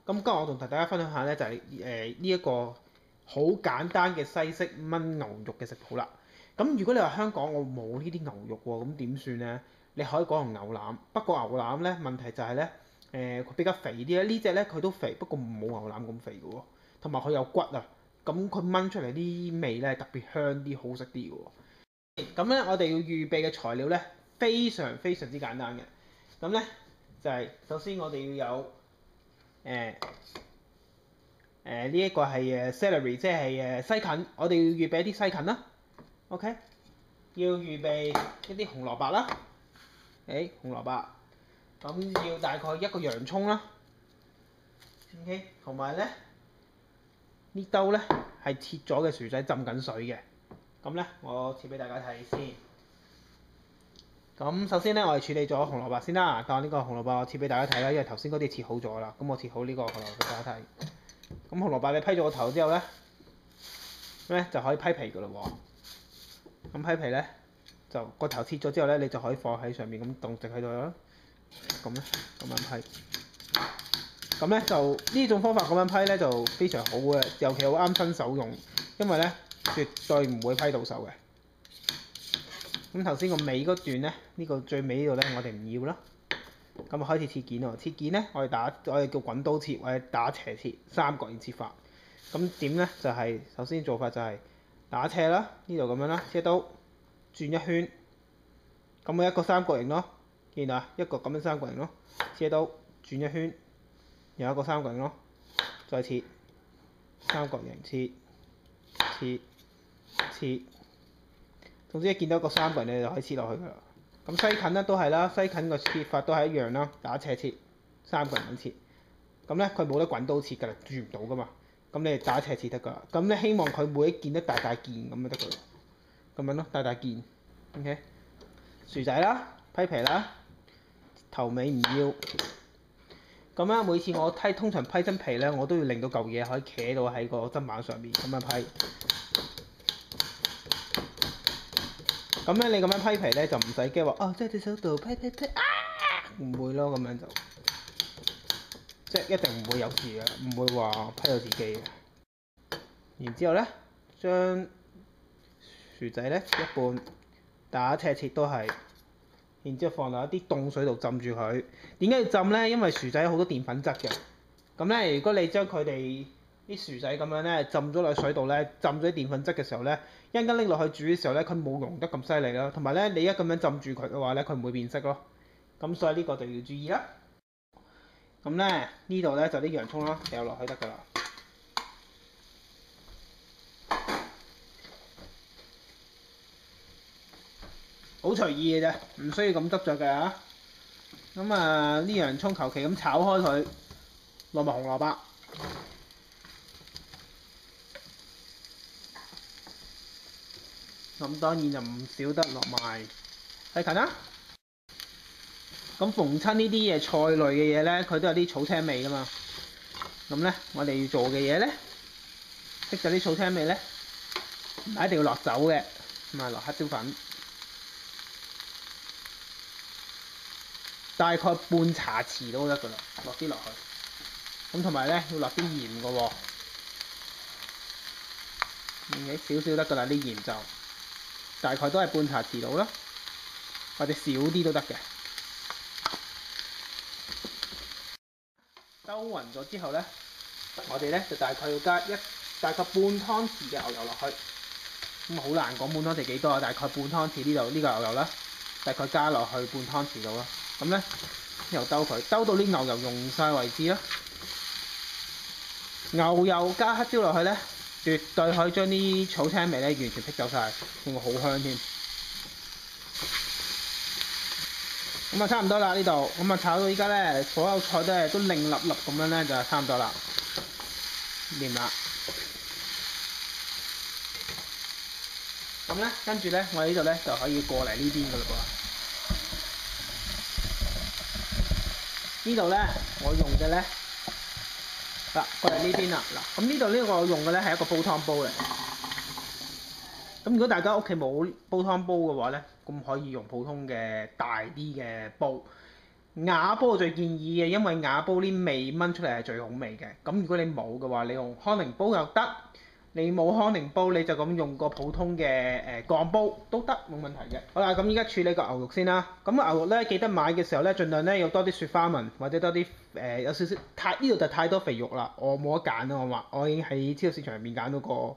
咁今日我同大家分享下咧，就係呢一個好簡單嘅西式炆牛肉嘅食譜啦。咁如果你話香港我冇呢啲牛肉喎，咁點算咧？你可以講用牛腩，不過牛腩咧問題就係咧，佢比較肥啲咧。呢只咧佢都肥，不過冇牛腩咁肥嘅喎，同埋佢有骨啊。咁佢炆出嚟啲味咧特別香啲，好食啲嘅喎。咁咧我哋要預備嘅材料咧非常非常之簡單嘅。咁咧就係、首先我哋要有呢一個係celery，即係西芹，我哋要預備一啲西芹啦。OK，要預備一啲紅蘿蔔啦。紅蘿蔔，咁要大概一個洋葱啦。OK，同埋咧呢兜咧係切咗嘅薯仔浸緊水嘅。咁咧我切俾大家睇先。咁首先咧我哋處理咗紅蘿蔔先啦。當呢個紅蘿蔔我切俾大家睇啦，因為頭先嗰啲切好咗啦。咁我切好呢個紅蘿蔔俾大家睇。咁紅蘿蔔你批咗個頭之後咧，就可以批皮噶啦喎。咁批皮咧就個頭切咗之後咧，你就可以放喺上面咁凍直喺度啦。咁咧咁樣批。咁咧就呢種方法咁樣批咧就非常好嘅，尤其好啱新手用，因為咧絕對唔會批到手嘅。咁頭先個尾嗰段咧，呢個最尾呢度咧我哋唔要啦。咁開始切件喎，切件咧我哋叫滾刀切或者打斜切，三角形切法。咁點咧就係首先做法就係打斜啦，呢度咁樣啦，車刀轉一圈，咁咪一個三角形咯，見啊一個咁樣三角形咯，車刀轉一圈，又一個三角形咯，再切三角形切，總之一見到一個三角形你就可以切落去噶啦。咁西芹咧都係啦，西芹個切法都係一樣啦，打斜切，三角形咁切。咁咧佢冇得滾刀切㗎啦，轉唔到噶嘛。咁你打斜切得㗎啦。咁咧希望佢每一件都大大件咁就得㗎啦。咁樣咯，大大件。OK，薯仔啦，批皮啦，頭尾唔要。咁咧每次我通常批真皮咧，我都要令到嚿嘢可以企到喺個砧板上面咁樣批。咁咧你咁樣批皮咧就唔使驚話哦，即係隻手度批啊，唔會咯，咁樣就即係一定唔會有事嘅，唔會話批到自己嘅。然之後咧，將薯仔咧一半打斜切都係，然之後放落一啲凍水度浸住佢。點解要浸咧？因為薯仔有好多澱粉質嘅。咁咧，如果你將佢哋啲薯仔咁樣咧浸咗落水度咧，浸咗啲澱粉質嘅時候咧，一陣間拎落去煮嘅時候咧，佢冇溶得咁犀利啦。同埋咧，你一咁樣浸住佢嘅話咧，佢唔會變色咯。咁所以呢個就要注意啦。咁咧呢度咧就啲洋葱啦，掉落去得㗎啦。好隨意嘅啫，唔需要咁執着嘅嚇。咁啊，呢洋葱求其咁炒開佢，落埋紅蘿蔔。咁當然就唔少得落埋西芹啦。咁逢親呢啲嘢菜類嘅嘢咧，佢都有啲草青味㗎嘛。咁咧，我哋要做嘅嘢咧，識咗啲草青味咧，唔係一定要落酒嘅，咁啊落黑椒粉，大概半茶匙都得㗎啦，落啲落去。咁同埋咧要落啲鹽㗎喎，少少得㗎啦，啲鹽就大概都係半茶匙到啦，或者少啲都得嘅。兜勻咗之後咧，我哋咧就大概要加大概半湯匙嘅牛油落去。咁好難講半湯匙幾多啊？大概半湯匙呢度呢個牛油啦，大概加落去半湯匙度啦。咁咧又兜佢，兜到啲牛油溶晒為止啦。牛油加黑椒落去咧，絕對可以將啲草青味咧完全剔走晒，仲會好香添。咁啊差唔多啦呢度，咁啊炒到依家咧，所有菜都靚粒粒咁樣咧，就差唔多啦，掂啦。咁咧跟住咧，我哋呢度咧就可以過嚟呢邊噶啦噃。呢度咧我用嘅咧過嚟呢邊啦嗱，咁呢度呢個我用嘅咧係一個煲湯煲嚟。咁如果大家屋企冇煲湯煲嘅話咧，咁可以用普通嘅大啲嘅煲。瓦煲最建議嘅，因為瓦煲啲味燜出嚟係最好味嘅。咁如果你冇嘅話，你用康寧煲又得。你冇康寧煲，你就咁用個普通嘅鋼煲都得，冇問題嘅。好啦，咁依家處理個牛肉先啦。咁牛肉咧記得買嘅時候咧，盡量咧有多啲雪花紋，或者多啲有少少呢度就太多肥肉啦，我冇得揀啦，我已經喺超級市場入面揀到個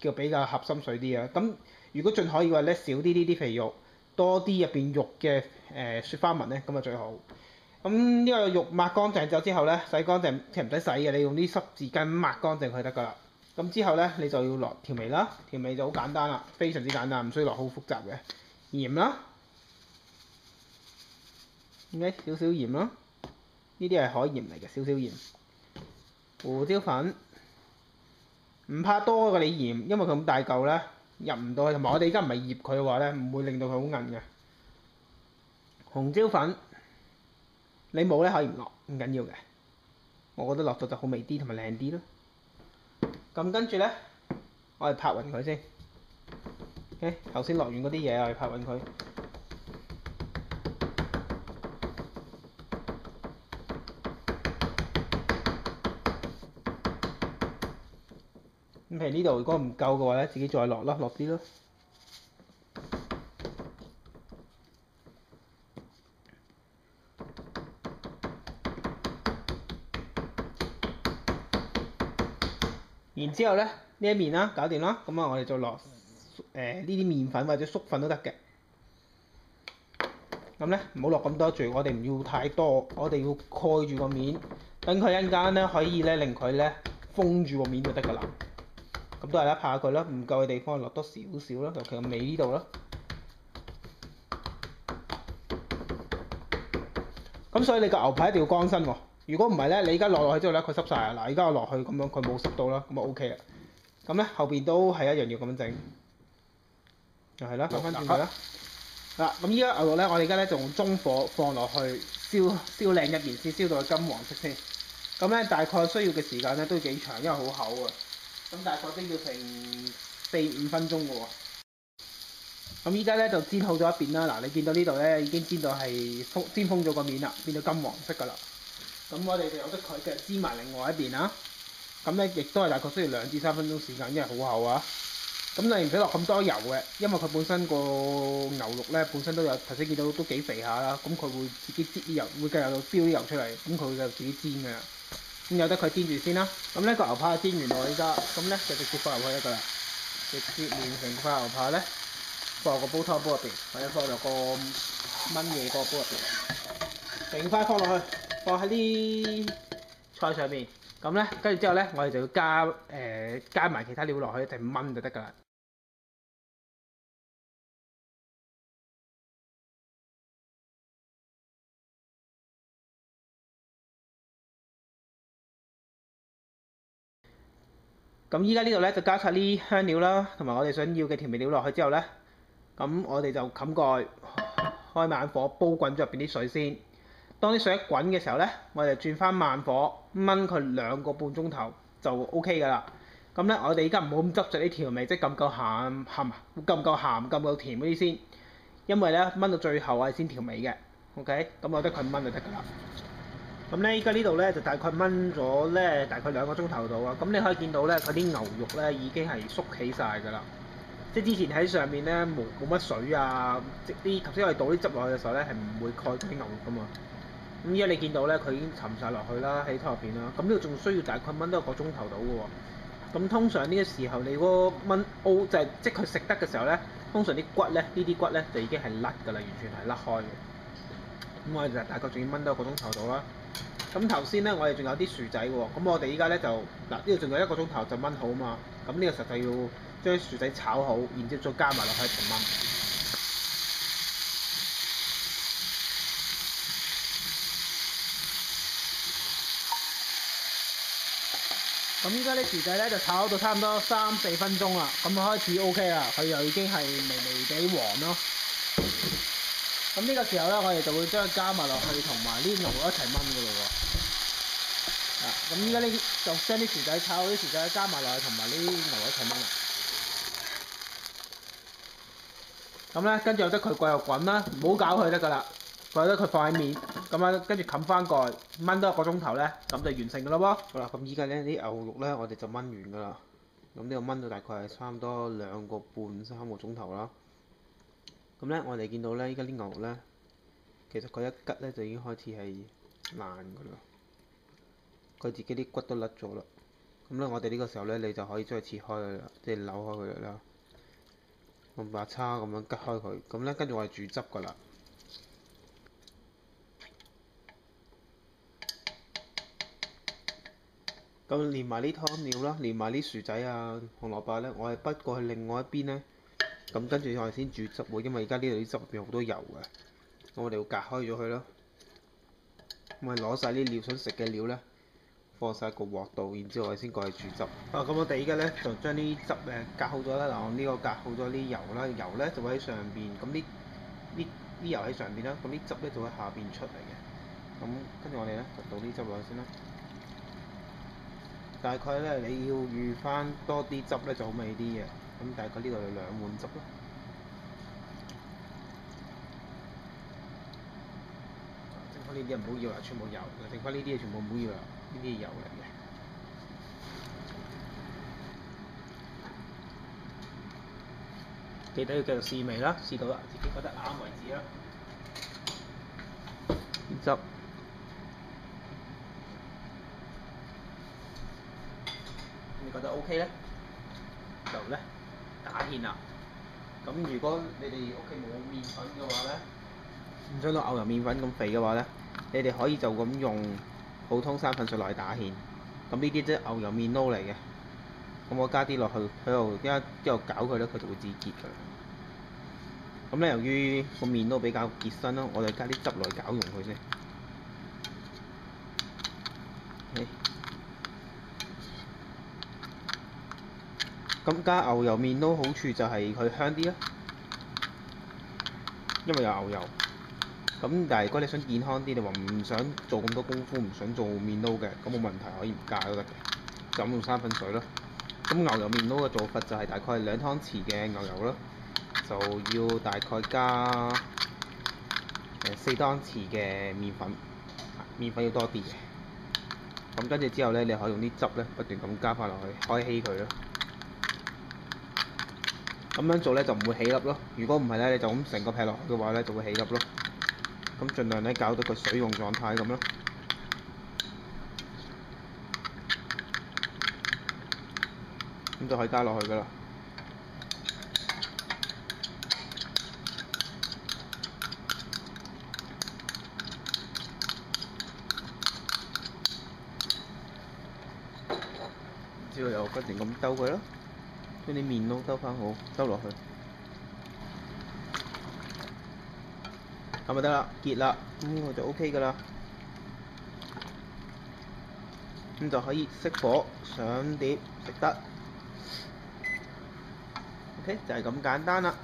叫比較合心水啲啊。咁如果盡可以嘅話咧，少啲呢啲肥肉，多啲入邊肉嘅雪花紋咧，咁就最好。咁呢個肉抹乾淨咗之後咧，洗乾淨其實唔使洗嘅，你用啲濕紙巾抹乾淨佢得㗎啦。咁之後咧，你就要落調味啦，調味就好簡單啦，非常之簡單，唔需要落好複雜嘅鹽啦，少少鹽啦，呢啲係海鹽嚟嘅，少少鹽，胡椒粉，唔怕多嘅你鹽，因為佢咁大嚿咧入唔到去，同埋我哋而家唔係醃佢嘅話咧，唔會令到佢好韌嘅。紅椒粉，你冇咧可以唔落，唔緊要嘅，我覺得落咗就好味啲同埋靚啲咯。咁跟住咧，我哋拍勻佢先。OK，頭先落完嗰啲嘢，我哋拍勻佢。咁譬如呢度如果唔夠嘅話咧，自己再落啦，落啲咯。然之後咧，呢一面啦，搞掂啦。咁啊，我哋就落呢啲麵粉或者粟粉都得嘅。咁咧唔好落咁多住，我哋唔要太多，我哋要蓋住個面，等佢一陣間咧可以咧令佢咧封住個面就得㗎啦。咁都係啦，拍下佢啦，唔夠嘅地方落多少少啦，尤其個尾呢度啦。咁所以你個牛排一定要乾身喎。如果唔係咧，你而家落去之後咧，佢濕晒啊！嗱，而家我落去咁樣，佢冇濕到啦，咁就 OK 啦。咁咧後邊都係一樣要咁樣整，就係啦，翻轉佢啦。嗱，咁依家牛肉咧，我哋而家咧就用中火放落去燒靚一面先，燒到佢金黃色先。咁咧大概需要嘅時間咧都幾長，因為好厚啊。咁大概都要成4-5分鐘嘅喎。咁依家咧就煎好咗一邊啦。嗱，你見到呢度咧已經煎到係煎封咗個面啦，變到金黃色㗎啦。咁我哋就由得佢嘅煎埋另外一邊啦。咁咧亦都係大概需要2至3分鐘時間，因為好厚啊。咁你唔使落咁多油嘅，因為佢本身個牛肉咧本身都有頭先見到都幾肥下啦。咁佢會自己擠啲油，會繼續飆啲油出嚟，咁佢就自己煎㗎啦。咁由得佢煎住先啦。咁呢個牛扒煎完我依家，咁咧就直接放入去得㗎啦。直接連成塊牛扒咧放落個煲湯煲入邊，或者放落個燜嘢個煲入邊，成塊放落去，放喺啲菜上面。咁咧跟住之後咧，我哋就要加埋其他料落去一齊燜就得㗎啦。咁依家呢度咧就加晒啲香料啦，同埋我哋想要嘅調味料落去之後咧，咁我哋就冚蓋，開慢火煲滾咗入邊啲水先。當啲水一滾嘅時候咧，我哋轉翻慢火燜佢2個半鐘頭就 OK 㗎啦。咁咧我哋而家唔好咁執着啲調味，即係夠唔夠鹹，夠唔夠鹹，夠唔夠甜嗰啲先。因為咧燜到最後我哋先調味嘅 ，OK？咁我覺得佢燜就得㗎啦。咁咧依家呢度咧就大概燜咗咧大概2個鐘頭度啊。咁你可以見到咧佢啲牛肉咧已經係縮起晒㗎啦。即係之前喺上面咧冇乜水啊，即啲頭先我哋倒啲汁落去嘅時候咧係唔會蓋住啲牛肉㗎嘛。咁依家你見到咧佢已經沉晒落去啦喺湯入邊啦。咁呢度仲需要大概燜多1個鐘頭到嘅喎。咁通常呢個時候你嗰個燜就係即佢食得嘅時候咧，通常啲骨咧呢啲骨咧就已經係甩㗎啦，完全係甩開嘅。咁我哋就大概仲要燜多1個鐘頭到啦。咁頭先咧，我哋仲有啲薯仔喎。咁我哋依家咧就嗱呢度仲有1個鐘頭就燜好啊嘛。咁呢個時候就要將啲薯仔炒好，然之後再加埋落去一齊燜。咁依家啲薯仔咧就炒到差唔多3-4分鐘啦。咁開始 OK 啦，佢又已經係微微地黃咯。咁呢個時候咧，我哋就會將佢加埋落去，同埋啲牛肉一齊燜㗎咯喎。咁依家呢就將啲薯仔炒好，啲薯仔加埋落去，同埋呢啲牛肉一齊燜啦。咁咧跟住由得佢繼續滾啦，唔好搞佢得㗎啦。佢或者佢放喺面咁樣，跟住冚翻蓋，燜多1個鐘頭咧，咁就完成㗎啦喎。好啦，咁依家咧啲牛肉咧，我哋就燜完㗎啦。咁呢個燜到大概係差唔多2個半3個鐘頭啦。咁咧，我哋見到咧，依家啲牛肉咧，其實佢一吉咧就已經開始係爛㗎啦，佢自己啲骨都甩咗啦。咁咧，我哋呢個時候咧，你就可以將佢切開佢啦，即係扭開佢啦。用把叉咁樣吉開佢，咁咧跟住我哋煮汁㗎啦。咁連埋啲湯料啦，連埋啲薯仔啊、紅蘿蔔咧，我係畢過去另外一邊咧。咁跟住我哋先煮汁喎，因為而家呢度啲汁入邊好多油嘅，咁我哋要隔開咗佢咯。咁我哋攞晒啲料想食嘅料咧，放晒個鑊度，然之後我哋先過去煮汁。咁我哋依家咧就將啲汁隔好咗啦。嗱，我呢個隔好咗啲油啦，油咧就會喺上邊，咁啲油喺上邊啦，咁啲汁咧就喺下邊出嚟嘅。咁跟住我哋咧就倒啲汁落去先啦。大概咧你要預翻多啲汁咧就好味啲嘅，咁大概呢度有2碗汁咯。剩翻呢啲唔好要啦，全部油。剩翻呢啲嘢全部唔好要啦，呢啲係油嚟嘅。記得要繼續試味啦，試到啦，自己覺得啱為止啦。汁。你覺得 OK 咧，就咧打芡啦。咁如果你哋屋企冇麵粉嘅話咧，唔想到牛油麵粉咁肥嘅話咧，你哋可以就咁用普通生粉水落去打芡。咁呢啲即係牛油麵撈嚟嘅。咁我加啲落去，喺度一路攪佢咧，佢就會自結㗎啦。咁咧由於個麵都比較結身啦，我哋加啲汁落去攪溶佢先。咁加牛油麵撈好處就係佢香啲啦，因為有牛油。咁但係如果你想健康啲，你話唔想做咁多功夫，唔想做麵撈嘅，咁冇問題，可以唔加都得嘅，就咁用生粉水咯。咁牛油麵撈嘅做法就係大概2湯匙嘅牛油啦，就要大概加4湯匙嘅麵粉，麵粉要多啲嘅。咁跟住之後咧，你可以用啲汁咧不斷咁加翻落去，開稀佢咯。咁樣做咧就唔會起粒咯。如果唔係咧，你就咁成個劈落去嘅話咧，就會起粒咯。咁盡量咧搞到佢水溶狀態咁咯。咁就可以加落去㗎啦。之後又不斷咁兜佢咯，將啲麵撈兜翻好，兜落去。咁就得啦，結啦，咁我就 OK 㗎啦。咁就可以熄火上碟食得。OK，就係咁簡單啦。